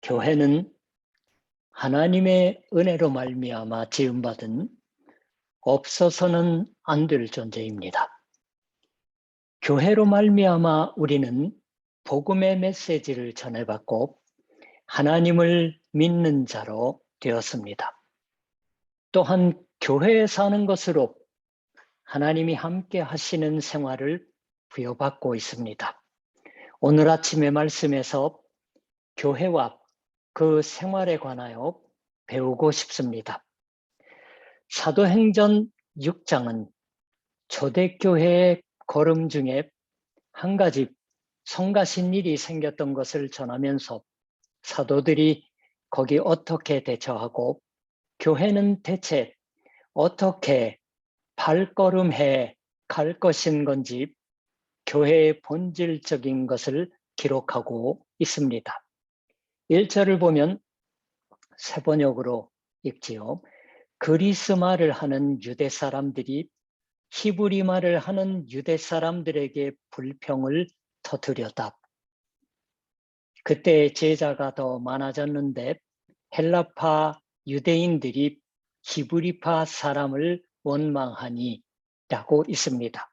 교회는 하나님의 은혜로 말미암아 지음받은 없어서는 안 될 존재입니다. 교회로 말미암아 우리는 복음의 메시지를 전해받고 하나님을 믿는 자로 되었습니다. 또한 교회에 사는 것으로 하나님이 함께 하시는 생활을 부여받고 있습니다. 오늘 아침의 말씀에서 교회와 그 생활에 관하여 배우고 싶습니다. 사도행전 6장은 초대교회의 걸음 중에 한 가지 성가신 일이 생겼던 것을 전하면서 사도들이 거기 어떻게 대처하고 교회는 대체 어떻게 발걸음해 갈 것인 건지 교회의 본질적인 것을 기록하고 있습니다. 1절을 보면 세번역으로 읽지요. 그리스말을 하는 유대 사람들이 히브리말을 하는 유대 사람들에게 불평을 터뜨렸다. 그때 제자가 더 많아졌는데 헬라파 유대인들이 히브리파 사람을 원망하니 라고 있습니다.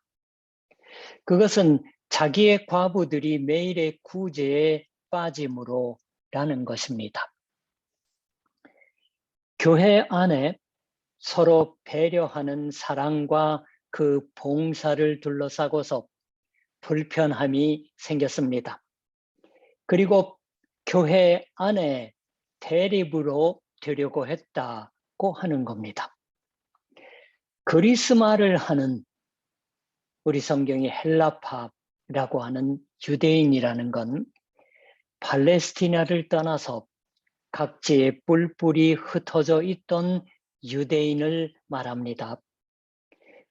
그것은 자기의 과부들이 매일의 구제에 빠짐으로 라는 것입니다. 교회 안에 서로 배려하는 사랑과 그 봉사를 둘러싸고서 불편함이 생겼습니다. 그리고 교회 안에 대립으로 되려고 했다고 하는 겁니다. 그리스말을 하는 우리 성경이 헬라파라고 하는 유대인이라는 건 팔레스티나를 떠나서 각지에 뿔뿔이 흩어져 있던 유대인을 말합니다.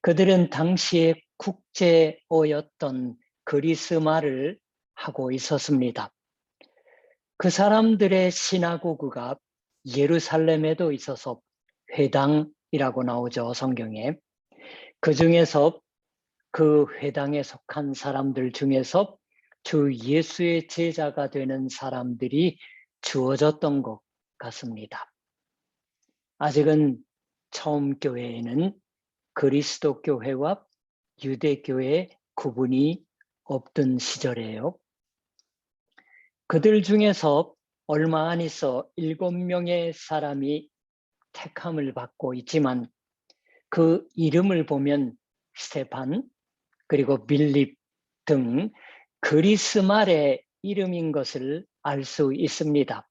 그들은 당시에 국제어였던 그리스말을 하고 있었습니다. 그 사람들의 시나고그가 예루살렘에도 있어서 회당이라고 나오죠, 성경에. 그 중에서 그 회당에 속한 사람들 중에서 주 예수의 제자가 되는 사람들이 주어졌던 것 같습니다. 아직은 처음 교회에는 그리스도 교회와 유대 교회의 구분이 없던 시절이에요. 그들 중에서 얼마 안 있어 7명의 사람이 택함을 받고 있지만 그 이름을 보면 스테판 그리고 빌립 등 그리스말의 이름인 것을 알 수 있습니다.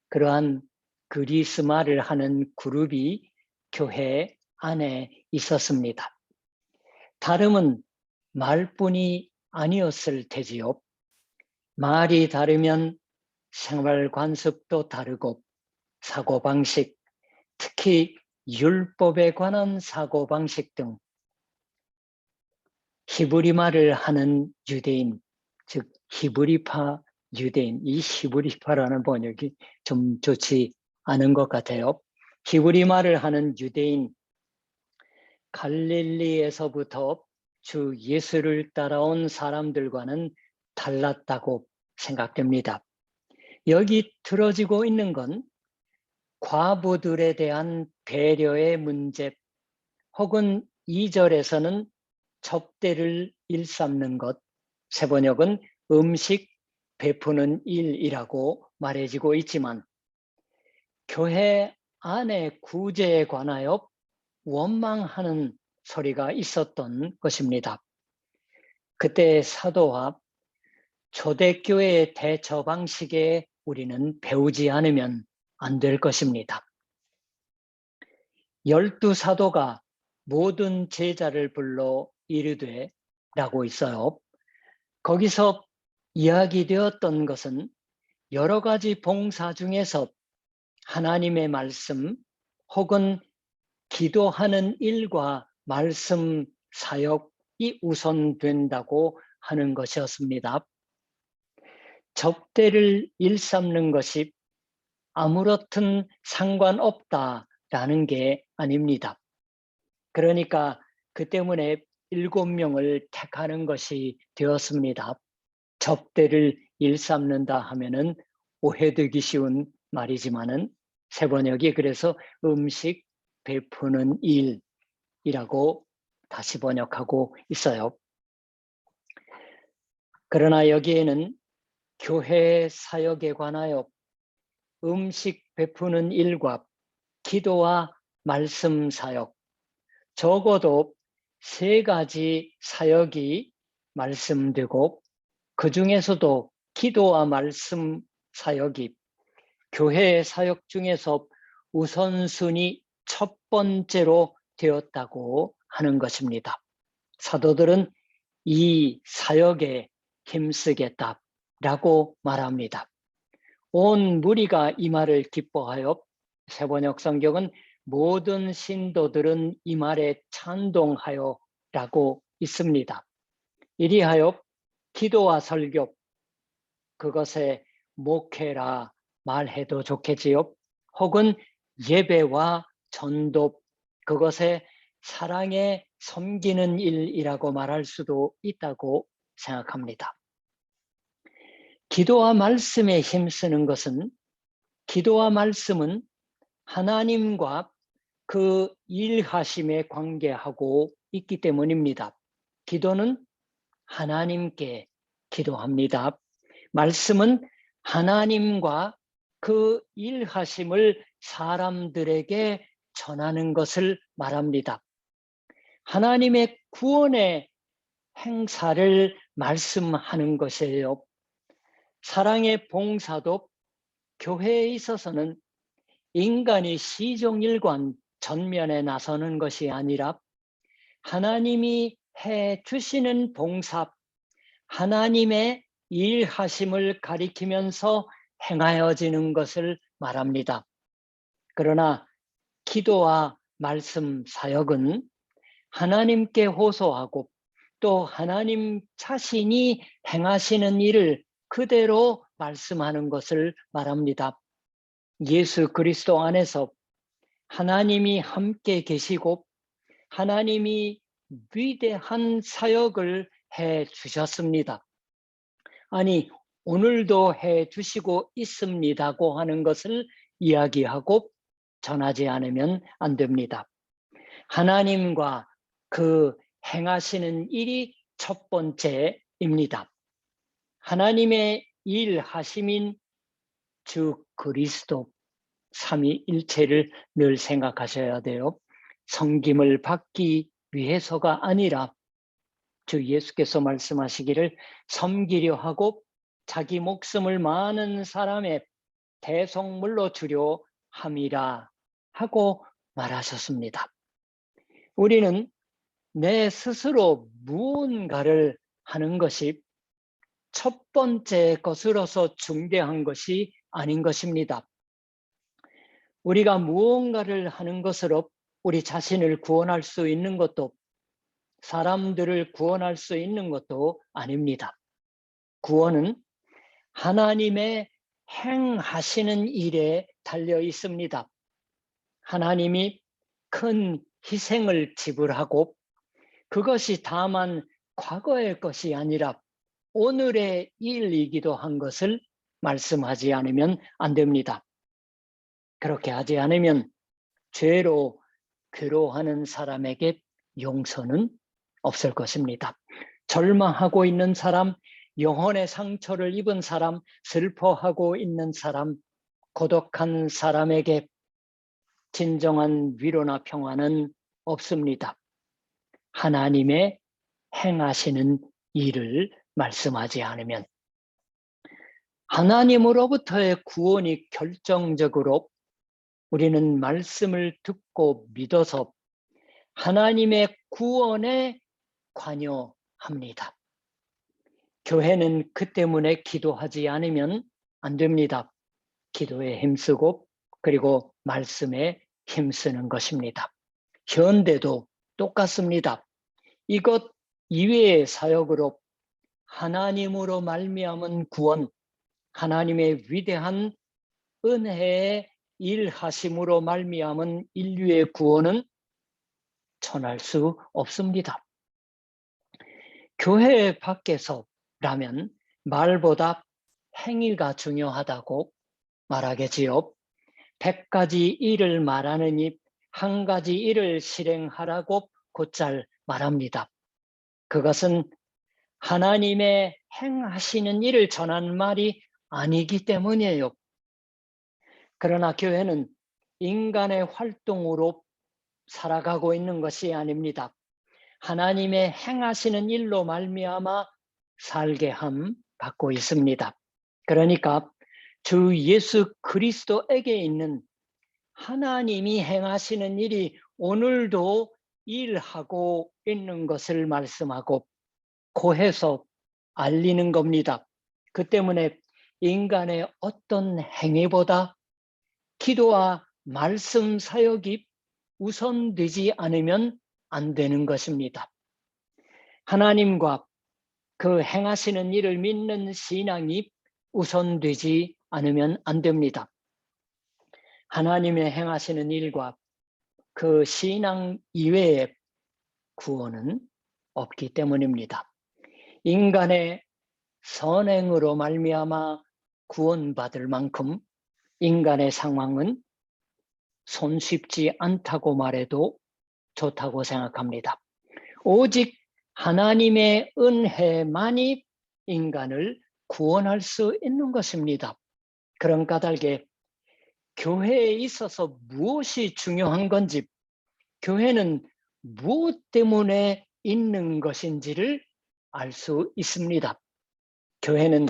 그러한 그리스말을 하는 그룹이 교회 안에 있었습니다. 다름은 말뿐이 아니었을 테지요. 말이 다르면 생활 관습도 다르고 사고방식, 특히 율법에 관한 사고방식 등 히브리말을 하는 유대인, 즉 히브리파 유대인, 이 히브리파라는 번역이 좀 좋지 않은 것 같아요. 히브리말을 하는 유대인, 갈릴리에서부터 주 예수를 따라온 사람들과는 달랐다고 생각됩니다. 여기 들어지고 있는 건 과부들에 대한 배려의 문제 혹은 2절에서는 접대를 일삼는 것, 세번역은 음식 베푸는 일이라고 말해지고 있지만 교회 안의 구제에 관하여 원망하는 소리가 있었던 것입니다. 그때 사도와 초대교회의 대처 방식에 우리는 배우지 않으면 안 될 것입니다. 12사도가 모든 제자를 불러 이르되 라고 있어요. 거기서 이야기되었던 것은 여러 가지 봉사 중에서 하나님의 말씀 혹은 기도하는 일과 말씀 사역이 우선된다고 하는 것이었습니다. 접대를 일삼는 것이 아무렇든 상관없다라는 게 아닙니다. 그러니까 그 때문에 7명을 택하는 것이 되었습니다. 접대를 일삼는다 하면은 오해되기 쉬운 말이지만은 새 번역이 그래서 음식 베푸는 일이라고 다시 번역하고 있어요. 그러나 여기에는 교회 사역에 관하여 음식 베푸는 일과 기도와 말씀 사역, 적어도 3가지 사역이 말씀되고 그 중에서도 기도와 말씀 사역이 교회의 사역 중에서 우선순위 첫 번째로 되었다고 하는 것입니다. 사도들은 이 사역에 힘쓰겠다라고 말합니다. 온 무리가 이 말을 기뻐하여 새번역 성경은 모든 신도들은 이 말에 찬동하여 라고 있습니다. 이리하여 기도와 설교, 그것에 목회라 말해도 좋겠지요. 혹은 예배와 전도, 그것에 사랑에 섬기는 일이라고 말할 수도 있다고 생각합니다. 기도와 말씀에 힘쓰는 것은, 기도와 말씀은 하나님과 그 일하심에 관계하고 있기 때문입니다. 기도는 하나님께 기도합니다. 말씀은 하나님과 그 일하심을 사람들에게 전하는 것을 말합니다. 하나님의 구원의 행사를 말씀하는 것이에요. 사랑의 봉사도 교회에 있어서는 인간이 시종일관 전면에 나서는 것이 아니라 하나님이 해 주시는 봉사, 하나님의 일하심을 가리키면서 행하여지는 것을 말합니다. 그러나 기도와 말씀 사역은 하나님께 호소하고 또 하나님 자신이 행하시는 일을 그대로 말씀하는 것을 말합니다. 예수 그리스도 안에서 하나님이 함께 계시고 하나님이 위대한 사역을 해 주셨습니다. 아니, 오늘도 해 주시고 있습니다고 하는 것을 이야기하고 전하지 않으면 안 됩니다. 하나님과 그 행하시는 일이 첫 번째입니다. 하나님의 일하심인 주 그리스도 삼위일체를 늘 생각하셔야 돼요. 섬김을 받기 위해서가 아니라 주 예수께서 말씀하시기를 섬기려 하고 자기 목숨을 많은 사람의 대속물로 주려 함이라 하고 말하셨습니다. 우리는 내 스스로 무언가를 하는 것이 첫 번째 것으로서 중대한 것이 아닌 것입니다. 우리가 무언가를 하는 것으로 우리 자신을 구원할 수 있는 것도 사람들을 구원할 수 있는 것도 아닙니다. 구원은 하나님의 행하시는 일에 달려 있습니다. 하나님이 큰 희생을 지불하고 그것이 다만 과거의 것이 아니라 오늘의 일이기도 한 것을 말씀하지 않으면 안 됩니다. 그렇게 하지 않으면 죄로 괴로워하는 사람에게 용서는 없을 것입니다. 절망하고 있는 사람, 영혼의 상처를 입은 사람, 슬퍼하고 있는 사람, 고독한 사람에게 진정한 위로나 평화는 없습니다. 하나님의 행하시는 일을 말씀하지 않으면 하나님으로부터의 구원이 결정적으로 우리는 말씀을 듣고 믿어서 하나님의 구원에 관여합니다. 교회는 그 때문에 기도하지 않으면 안 됩니다. 기도에 힘쓰고 그리고 말씀에 힘쓰는 것입니다. 현대도 똑같습니다. 이것 이외의 사역으로 하나님으로 말미암은 구원, 하나님의 위대한 은혜의 일하심으로 말미암은 인류의 구원은 전할 수 없습니다. 교회 밖에서라면 말보다 행위가 중요하다고 말하겠지요. 100가지 일을 말하느니 한 가지 일을 실행하라고 곧잘 말합니다. 그것은 하나님의 행하시는 일을 전하는 말이 아니기 때문이에요. 그러나 교회는 인간의 활동으로 살아가고 있는 것이 아닙니다. 하나님의 행하시는 일로 말미암아 살게 함 받고 있습니다. 그러니까 주 예수 그리스도에게 있는 하나님이 행하시는 일이 오늘도 일하고 있는 것을 말씀하고 고해서 알리는 겁니다. 그 때문에 인간의 어떤 행위보다 기도와 말씀 사역이 우선되지 않으면 안 되는 것입니다. 하나님과 그 행하시는 일을 믿는 신앙이 우선되지 않으면 안 됩니다. 하나님의 행하시는 일과 그 신앙 이외의 구원은 없기 때문입니다. 인간의 선행으로 말미암아 구원받을 만큼 인간의 상황은 손쉽지 않다고 말해도 좋다고 생각합니다. 오직 하나님의 은혜만이 인간을 구원할 수 있는 것입니다. 그런 까닭에 교회에 있어서 무엇이 중요한 건지, 교회는 무엇 때문에 있는 것인지를 알 수 있습니다. 교회는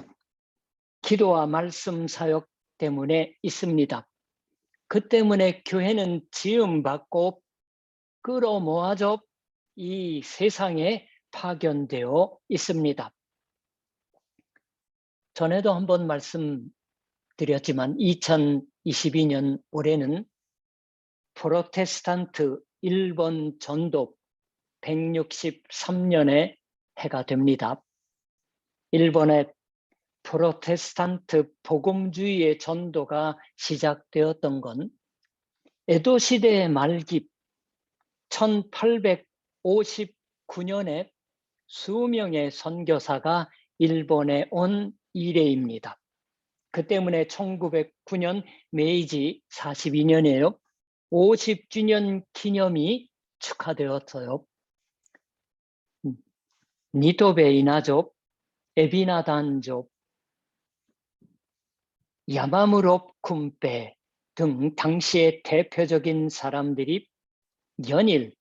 기도와 말씀 사역 때문에 있습니다. 그 때문에 교회는 지음받고 끌어모아져 이 세상에 파견되어 있습니다. 전에도 한번 말씀드렸지만 2022년 올해는 프로테스탄트 일본 전도 163년의 해가 됩니다. 일본의 프로테스탄트 복음주의의 전도가 시작되었던 건 에도 시대의 말기 1859년에 수명의 선교사가 일본에 온 이래입니다. 그 때문에 1909년 메이지 42년이에요. 50주년 기념이 축하되었어요. 니토베 이나족, 에비나단족, 야마무로 쿰페 등 당시의 대표적인 사람들이 연일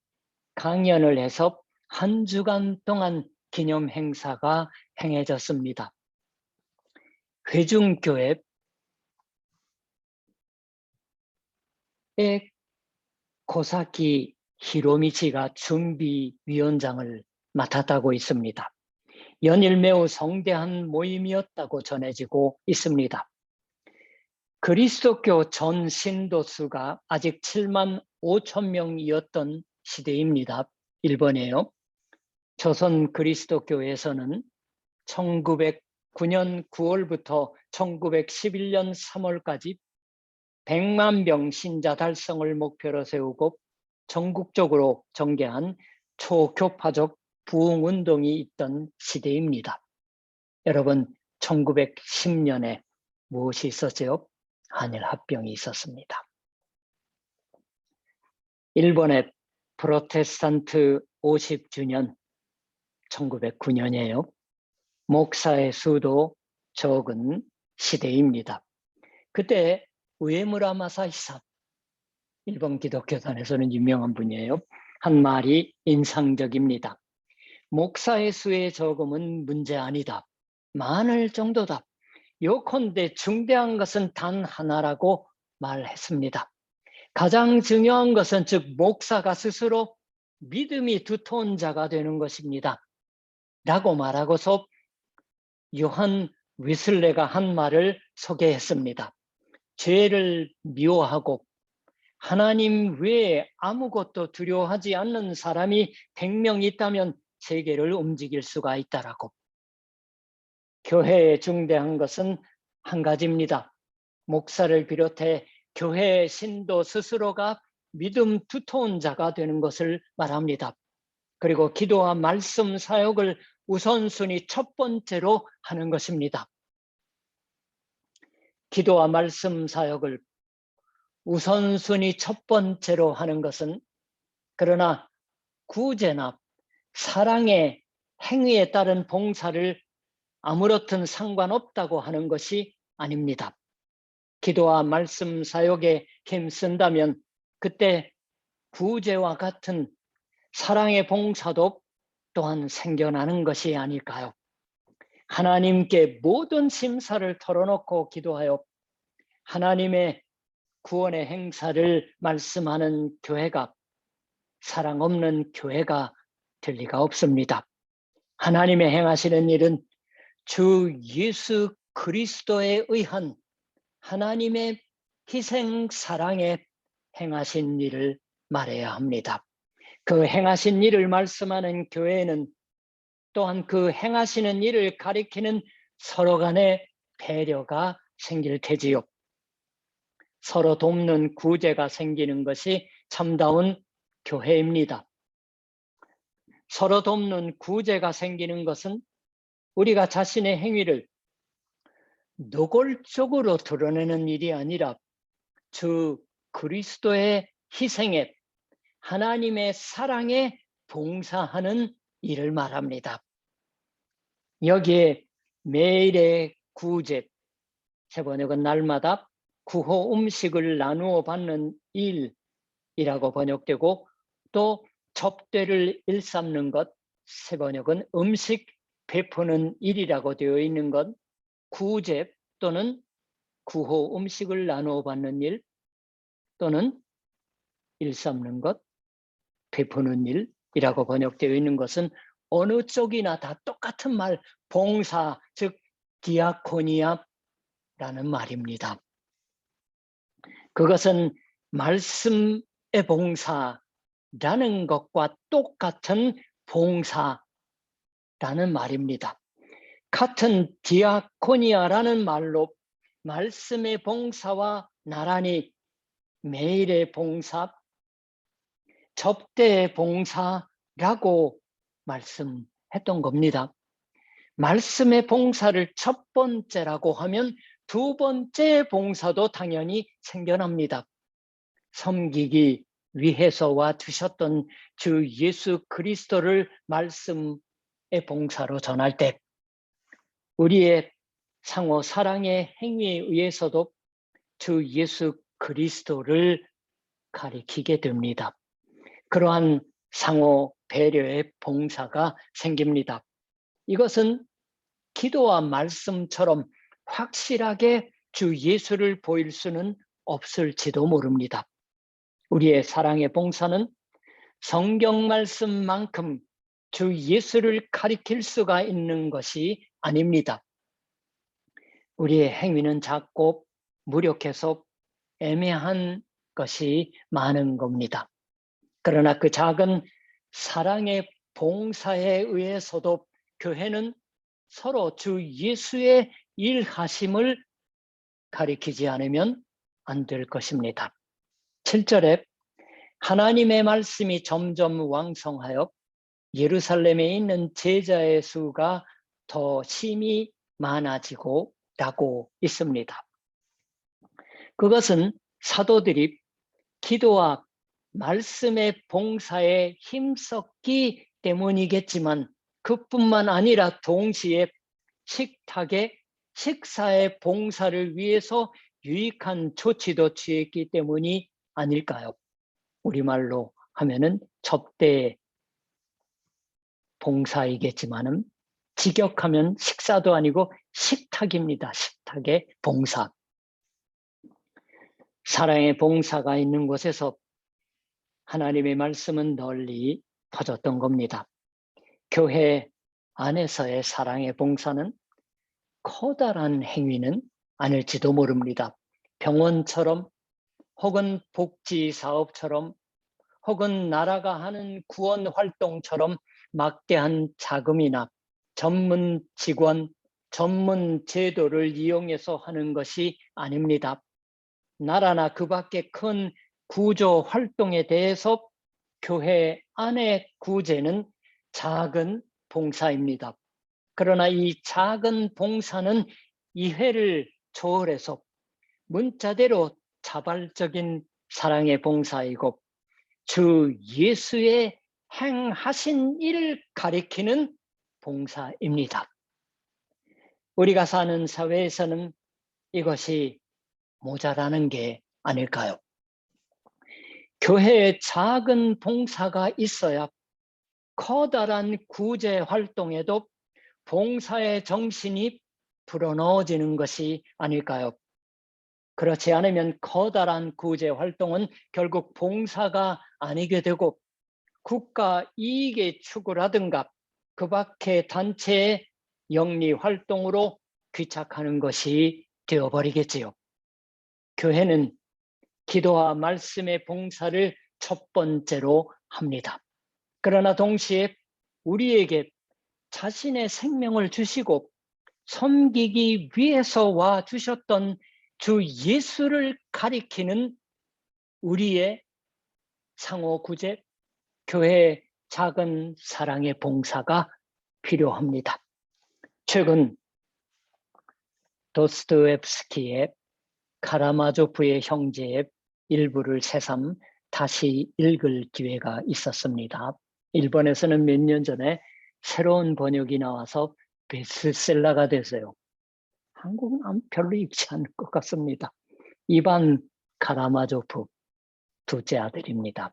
강연을 해서 한 주간 동안 기념 행사가 행해졌습니다. 회중교회의 고사키 히로미치가 준비위원장을 맡았다고 있습니다. 연일 매우 성대한 모임이었다고 전해지고 있습니다. 그리스도교 전 신도수가 아직 7만 5천 명이었던 시대입니다. 일본에요. 조선 그리스도교에서는 1909년 9월부터 1911년 3월까지 100만 명 신자 달성을 목표로 세우고 전국적으로 전개한 초교파적 부흥운동이 있던 시대입니다. 여러분, 1910년에 무엇이 있었죠? 한일합병이 있었습니다. 일본의 프로테스탄트 50주년 1909년이에요. 목사의 수도 적은 시대입니다. 그때 우에무라 마사히사, 일본 기독교단에서는 유명한 분이에요. 한 말이 인상적입니다. 목사의 수의 적음은 문제 아니다. 많을 정도다. 요컨대 중대한 것은 단 하나라고 말했습니다. 가장 중요한 것은 즉 목사가 스스로 믿음이 두터운 자가 되는 것입니다. 라고 말하고서 요한 위슬레가 한 말을 소개했습니다. 죄를 미워하고 하나님 외에 아무것도 두려워하지 않는 사람이 100명 있다면 세계를 움직일 수가 있다라고. 교회에 중대한 것은 한 가지입니다. 목사를 비롯해 교회의 신도 스스로가 믿음 두터운 자가 되는 것을 말합니다. 그리고 기도와 말씀 사역을 우선순위 첫 번째로 하는 것입니다. 기도와 말씀 사역을 우선순위 첫 번째로 하는 것은, 그러나 구제나 사랑의 행위에 따른 봉사를 아무렇든 상관없다고 하는 것이 아닙니다. 기도와 말씀 사역에 힘쓴다면 그때 구제와 같은 사랑의 봉사도 또한 생겨나는 것이 아닐까요? 하나님께 모든 심사를 털어놓고 기도하여 하나님의 구원의 행사를 말씀하는 교회가 사랑 없는 교회가 될 리가 없습니다. 하나님의 행하시는 일은 주 예수 그리스도에 의한 하나님의 희생 사랑에 행하신 일을 말해야 합니다. 그 행하신 일을 말씀하는 교회에는 또한 그 행하시는 일을 가리키는 서로 간의 배려가 생길 테지요. 서로 돕는 구제가 생기는 것이 참다운 교회입니다. 서로 돕는 구제가 생기는 것은 우리가 자신의 행위를 노골적으로 드러내는 일이 아니라 주 그리스도의 희생에 하나님의 사랑에 봉사하는 일을 말합니다. 여기에 매일의 구제, 세번역은 날마다 구호 음식을 나누어 받는 일이라고 번역되고, 또 접대를 일삼는 것, 세번역은 음식 베푸는 일이라고 되어 있는 것, 구제 또는 구호 음식을 나누어 받는 일 또는 일삼는 것, 베푸는 일이라고 번역되어 있는 것은 어느 쪽이나 다 똑같은 말, 봉사, 즉 디아코니아라는 말입니다. 그것은 말씀의 봉사라는 것과 똑같은 봉사라는 말입니다. 같은 디아코니아라는 말로 말씀의 봉사와 나란히 매일의 봉사, 접대의 봉사라고 말씀했던 겁니다. 말씀의 봉사를 첫 번째라고 하면 두 번째 봉사도 당연히 생겨납니다. 섬기기 위해서 주셨던 주 예수 그리스도를 말씀의 봉사로 전할 때 우리의 상호 사랑의 행위에 의해서도 주 예수 그리스도를 가리키게 됩니다. 그러한 상호 배려의 봉사가 생깁니다. 이것은 기도와 말씀처럼 확실하게 주 예수를 보일 수는 없을지도 모릅니다. 우리의 사랑의 봉사는 성경 말씀만큼 주 예수를 가리킬 수가 있는 것이 아닙니다. 우리의 행위는 작고 무력해서 애매한 것이 많은 겁니다. 그러나 그 작은 사랑의 봉사에 의해서도 교회는 서로 주 예수의 일하심을 가리키지 않으면 안 될 것입니다. 7절에 하나님의 말씀이 점점 왕성하여 예루살렘에 있는 제자의 수가 더 심히 많아지고 라고 있습니다. 그것은 사도들이 기도와 말씀의 봉사에 힘썼기 때문이겠지만 그뿐만 아니라 동시에 식사의 봉사를 위해서 유익한 조치도 취했기 때문이 아닐까요? 우리말로 하면은 접대 봉사이겠지만은 직역하면 식사도 아니고 식탁입니다. 식탁의 봉사. 사랑의 봉사가 있는 곳에서 하나님의 말씀은 널리 퍼졌던 겁니다. 교회 안에서의 사랑의 봉사는 커다란 행위는 아닐지도 모릅니다. 병원처럼 혹은 복지사업처럼 혹은 나라가 하는 구원 활동처럼 막대한 자금이나 전문 직원, 전문 제도를 이용해서 하는 것이 아닙니다. 나라나 그 밖의 큰 구조 활동에 대해서 교회 안의 구제는 작은 봉사입니다. 그러나 이 작은 봉사는 이회를 초월해서 문자대로 자발적인 사랑의 봉사이고 주 예수의 행하신 일을 가리키는 봉사입니다. 우리가 사는 사회에서는 이것이 모자라는 게 아닐까요? 교회에 작은 봉사가 있어야 커다란 구제 활동에도 봉사의 정신이 불어넣어지는 것이 아닐까요? 그렇지 않으면 커다란 구제 활동은 결국 봉사가 아니게 되고 국가 이익의 추구라든가 그 밖의 단체의 영리 활동으로 귀착하는 것이 되어버리겠지요. 교회는 기도와 말씀의 봉사를 첫 번째로 합니다. 그러나 동시에 우리에게 자신의 생명을 주시고 섬기기 위해서 와 주셨던 주 예수를 가리키는 우리의 상호구제, 교회의 작은 사랑의 봉사가 필요합니다. 최근 도스토옙스키의 카라마조프의 형제의 일부를 새삼 다시 읽을 기회가 있었습니다. 일본에서는 몇 년 전에 새로운 번역이 나와서 베스트셀러가 됐어요. 한국은 별로 읽지 않을 것 같습니다. 이반 카라마조프 둘째 아들입니다.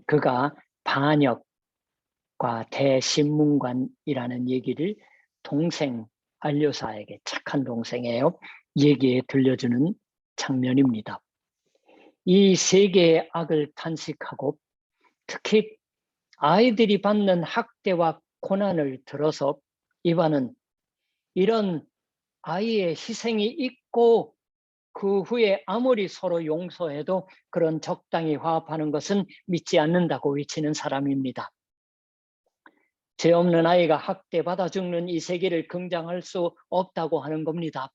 그가 반역과 대신문관이라는 얘기를 동생 안료사에게, 착한 동생이에요, 얘기에 들려주는 장면입니다. 이 세계의 악을 탄식하고 특히 아이들이 받는 학대와 고난을 들어서 이반은 이런 아이의 희생이 있고 그 후에 아무리 서로 용서해도 그런 적당히 화합하는 것은 믿지 않는다고 외치는 사람입니다. 죄 없는 아이가 학대받아 죽는 이 세계를 긍정할 수 없다고 하는 겁니다.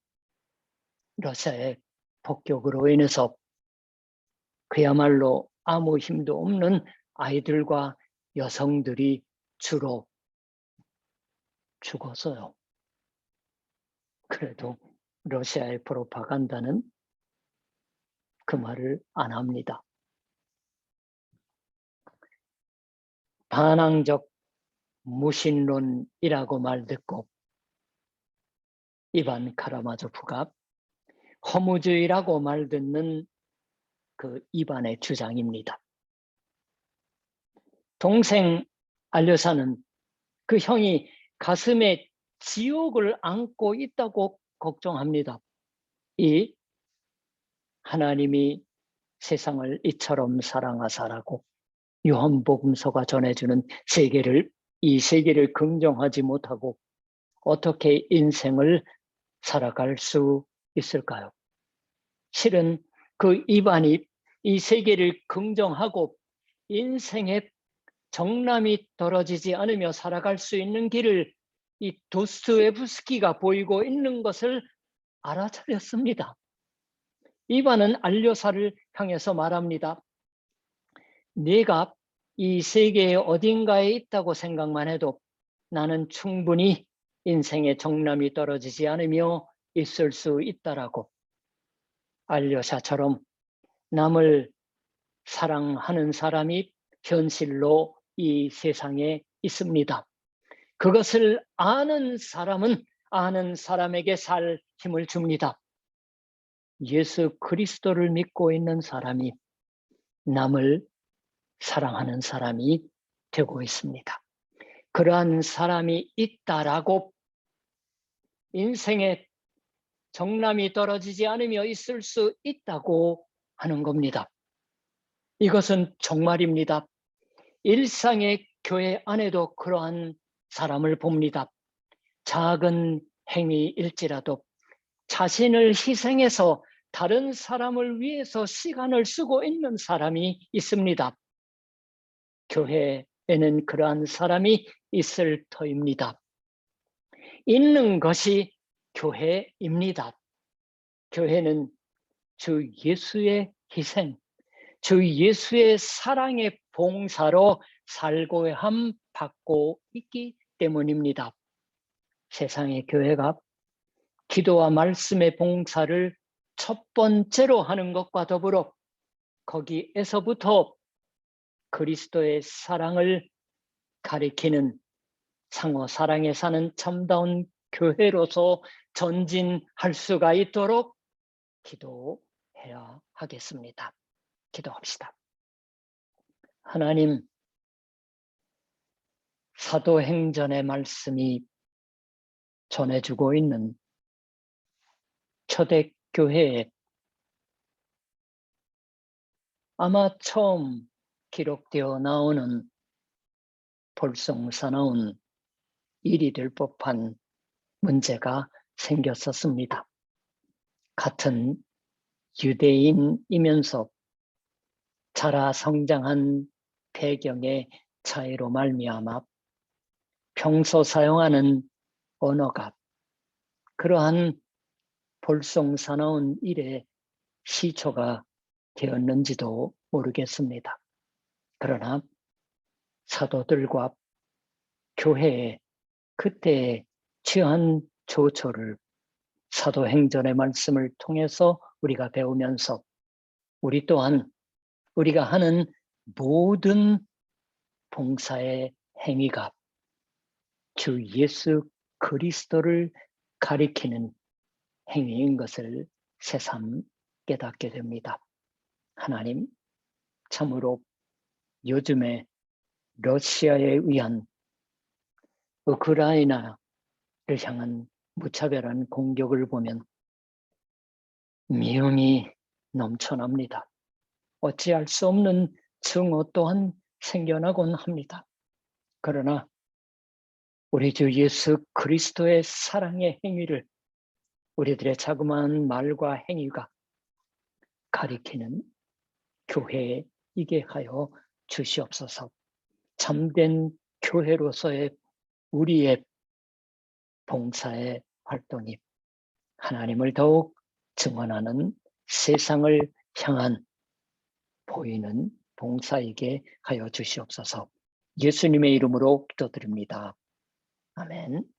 러시아의 폭격으로 인해서 그야말로 아무 힘도 없는 아이들과 여성들이 주로 죽었어요. 그래도 러시아의 프로파간다는 그 말을 안 합니다. 반항적 무신론이라고 말 듣고 이반 카라마조프가 허무주의라고 말 듣는 그 이반의 주장입니다. 동생 알료사는 그 형이 가슴에 지옥을 안고 있다고 걱정합니다. 이 하나님이 세상을 이처럼 사랑하사라고 요한복음서가 전해주는 세계를, 이 세계를 긍정하지 못하고 어떻게 인생을 살아갈 수 있을까요? 실은 그 이반이 이 세계를 긍정하고 인생의 정남이 떨어지지 않으며 살아갈 수 있는 길을 이 도스토옙스키가 보이고 있는 것을 알아차렸습니다. 이반은 안료사를 향해서 말합니다. 내가 이 세계의 어딘가에 있다고 생각만 해도 나는 충분히 인생의 정남이 떨어지지 않으며 있을 수 있다라고. 안료사처럼 남을 사랑하는 사람이 현실로 이 세상에 있습니다. 그것을 아는 사람은 아는 사람에게 살 힘을 줍니다. 예수 그리스도를 믿고 있는 사람이 남을 사랑하는 사람이 되고 있습니다. 그러한 사람이 있다라고 인생의 정남이 떨어지지 않으며 있을 수 있다고 하는 겁니다. 이것은 정말입니다. 일상의 교회 안에도 그러한 사람을 봅니다. 작은 행위일지라도 자신을 희생해서 다른 사람을 위해서 시간을 쓰고 있는 사람이 있습니다. 교회에는 그러한 사람이 있을 터입니다. 있는 것이 교회입니다. 교회는 주 예수의 희생, 주 예수의 사랑의 봉사로 살고 함 받고 있기 때문입니다. 세상의 교회가 기도와 말씀의 봉사를 첫 번째로 하는 것과 더불어 거기에서부터 그리스도의 사랑을 가리키는 상호 사랑에 사는 참다운 교회로서 전진할 수가 있도록 기도해야 하겠습니다. 기도합시다. 하나님, 사도행전의 말씀이 전해주고 있는 초대교회에 아마 처음 기록되어 나오는 볼썽사나운 일이 될 법한 문제가 생겼었습니다. 같은 유대인이면서 자라 성장한 배경의 차이로 말미암아 평소 사용하는 언어가 그러한 볼썽사나운 일의 시초가 되었는지도 모르겠습니다. 그러나 사도들과 교회의 그때의 취한 조처를 사도행전의 말씀을 통해서 우리가 배우면서 우리 또한 우리가 하는 모든 봉사의 행위가 주 예수 그리스도를 가리키는 행위인 것을 새삼 깨닫게 됩니다. 하나님, 참으로 요즘에 러시아에 의한 우크라이나를 향한 무차별한 공격을 보면 미움이 넘쳐납니다. 어찌할 수 없는 증오 또한 생겨나곤 합니다. 그러나 우리 주 예수 그리스도의 사랑의 행위를 우리들의 자그마한 말과 행위가 가리키는 교회이게 하여 주시옵소서. 참된 교회로서의 우리의 봉사의 활동이 하나님을 더욱 증언하는 세상을 향한 보이는 봉사이게 하여 주시옵소서. 예수님의 이름으로 기도드립니다. 아멘.